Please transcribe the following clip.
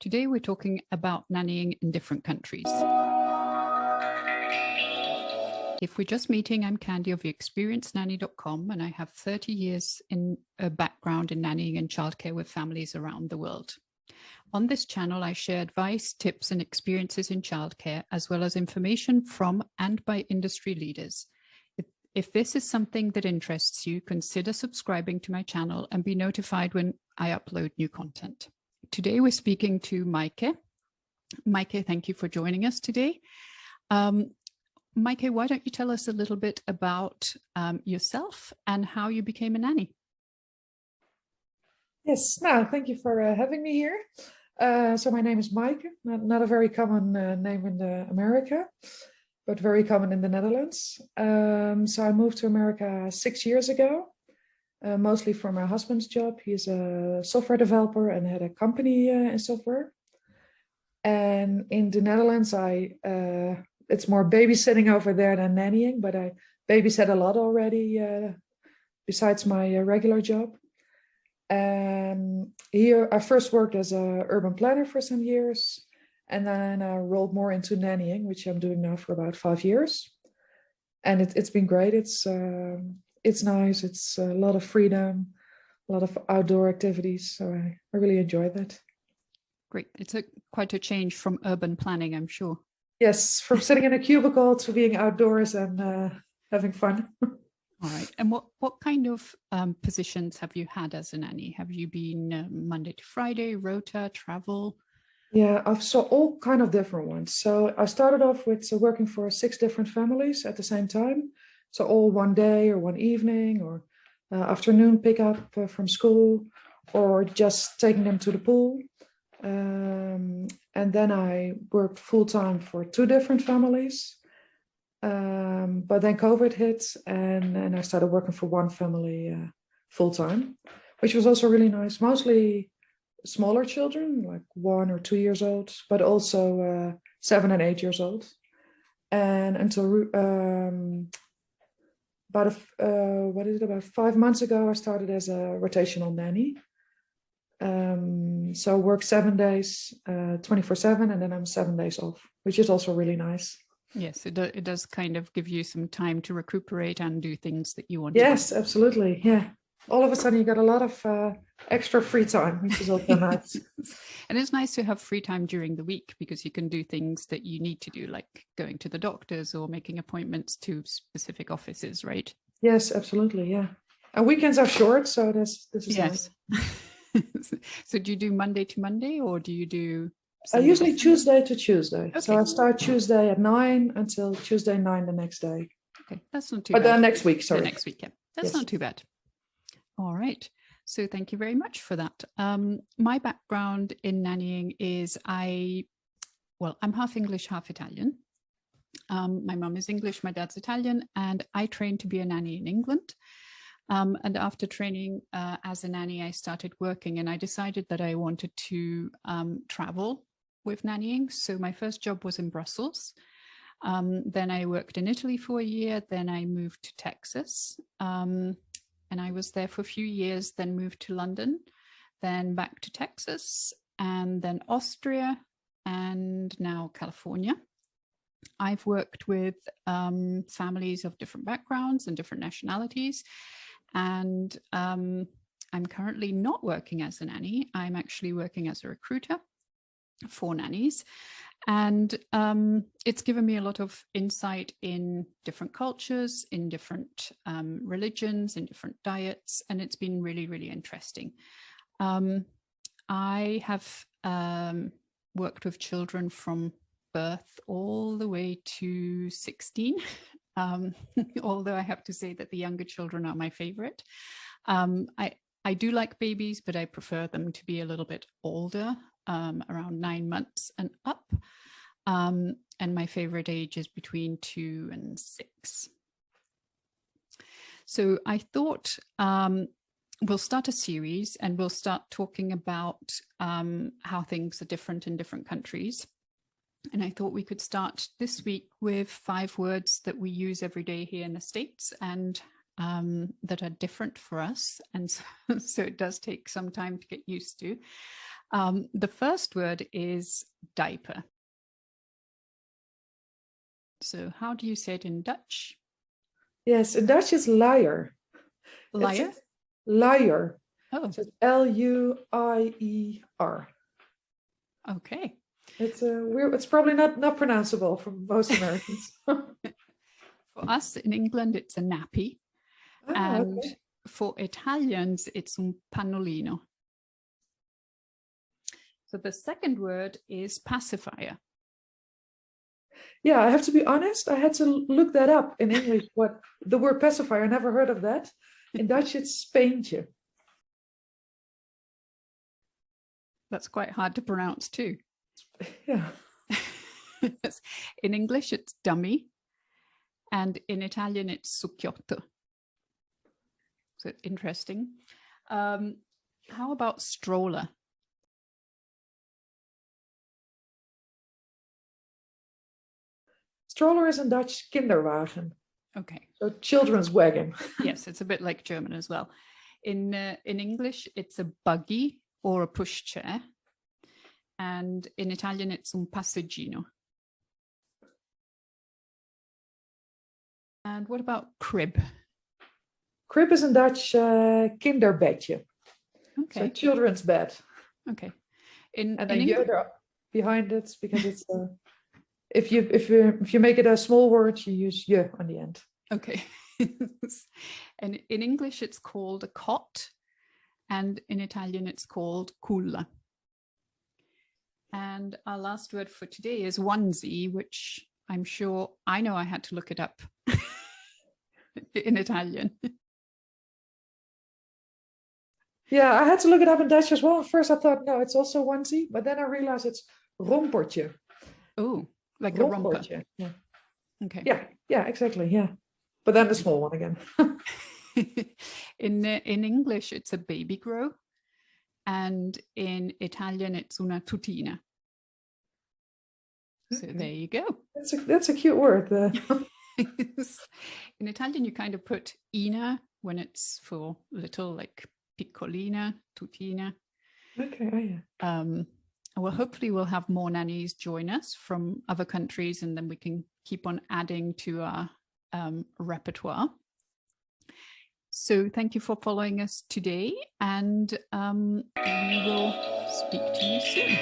Today we're talking about nannying in different countries. If we're just meeting, I'm Candy of experiencednanny.com, and I have 30 years in a background in nannying and childcare with families around the world. On this channel, I share advice, tips, and experiences in childcare, as well as information from and by industry leaders. If this is something that interests you, consider subscribing to my channel and be notified when I upload new content. Today, we're speaking to Maaike. Maaike, thank you for joining us today. Maaike, why don't you tell us a little bit about yourself and how you became a nanny? Yes, thank you for having me here. So my name is Maaike, not a very common name in America, but very common in the Netherlands. So I moved to America 6 years ago, mostly for my husband's job. He's a software developer and had a company in software. And in the Netherlands, it's more babysitting over there than nannying, but I babysat a lot already besides my regular job. Here I first worked as an urban planner for some years, and then I rolled more into nannying, which I'm doing now for about 5 years. And it's been great. It's nice. It's a lot of freedom, a lot of outdoor activities. So I really enjoy that. Great. It's quite a change from urban planning, I'm sure. Yes, from sitting in a cubicle to being outdoors and having fun. All right. And what kind of positions have you had as a nanny? Have you been Monday to Friday, rota, travel? Yeah, I've saw all kind of different ones. So I started off with working for 6 different families at the same time. So all one day or one evening or afternoon pickup from school or just taking them to the pool. And then I worked full time for 2 different families. But then COVID hit and I started working for one family full time, which was also really nice. Mostly smaller children, like 1 or 2 years old, but also 7 and 8 years old. And until about 5 months ago, I started as a rotational nanny. So I work 7 days, 24/7, and then I'm 7 days off, which is also really nice. Yes, it does kind of give you some time to recuperate and do things that you want to do. Yes, absolutely. Yeah. All of a sudden you got a lot of extra free time, which is also nice. And it's nice to have free time during the week because you can do things that you need to do, like going to the doctors or making appointments to specific offices, right? Yes, absolutely. Yeah. And weekends are short, so this is nice. So do you do Monday to Monday or do you do usually Tuesday to Tuesday. Okay. So I start Tuesday at 9 until Tuesday 9 the next day. Okay, that's not too bad. But next week, sorry. The next week, yeah. That's not too bad. All right. So thank you very much for that. My background in nannying is I'm half English, half Italian. My mum is English, my dad's Italian, and I trained to be a nanny in England. And after training as a nanny, I started working and I decided that I wanted to travel with nannying. So my first job was in Brussels. Then I worked in Italy for a year. Then I moved to Texas and I was there for a few years, then moved to London, then back to Texas, and then Austria, and now California. I've worked with families of different backgrounds and different nationalities. And I'm currently not working as a nanny. I'm actually working as a recruiter for nannies. And it's given me a lot of insight in different cultures, in different religions, in different diets. And it's been really, really interesting. I have worked with children from birth all the way to 16. Although I have to say that the younger children are my favorite. I do like babies, but I prefer them to be a little bit older, around 9 months and up. And my favorite age is between 2 and 6. So I thought we'll start a series and we'll start talking about how things are different in different countries. And I thought we could start this week with 5 words that we use every day here in the States and that are different for us. And so it does take some time to get used to. The first word is diaper. So how do you say it in Dutch? Yes, in Dutch it's liar. Liar? It's liar. Oh, So it's L-U-I-E-R. okay. It's weird. It's probably not pronounceable for most Americans. For us in England, it's a nappy. And Okay. for Italians, it's un pannolino. So the second word is pacifier. Yeah, I have to be honest. I had to look that up in English. What the word pacifier? I never heard of that. In Dutch, it's speentje. That's quite hard to pronounce too. Yeah. In English, it's dummy. And in Italian, it's succhiotto. So interesting. How about stroller? Stroller is in Dutch kinderwagen. Okay. So children's wagon. Yes, it's a bit like German as well. In English, it's a buggy or a pushchair. And in Italian, it's un passeggino. And what about crib? Crib is in Dutch kinderbedje. Okay. So children's bed. Okay. And a je behind it because it's if you make it a small word, you use je on the end. Okay. And in English, it's called a cot. And in Italian, it's called culla. And our last word for today is onesie, which I'm sure I know I had to look it up in Italian. Yeah, I had to look it up in Dutch as well. At first I thought, no, it's also onesie. But then I realized it's rompertje. Oh, like a romper. Yeah. Okay. Yeah, exactly. Yeah. But then the small one again. In English, it's a baby grow. And in Italian, it's una tutina. So there you go. That's a cute word. In Italian, you kind of put ina when it's for little, like piccolina, tutina. Okay, oh yeah. Well, hopefully we'll have more nannies join us from other countries, and then we can keep on adding to our repertoire. So thank you for following us today, and we will speak to you soon.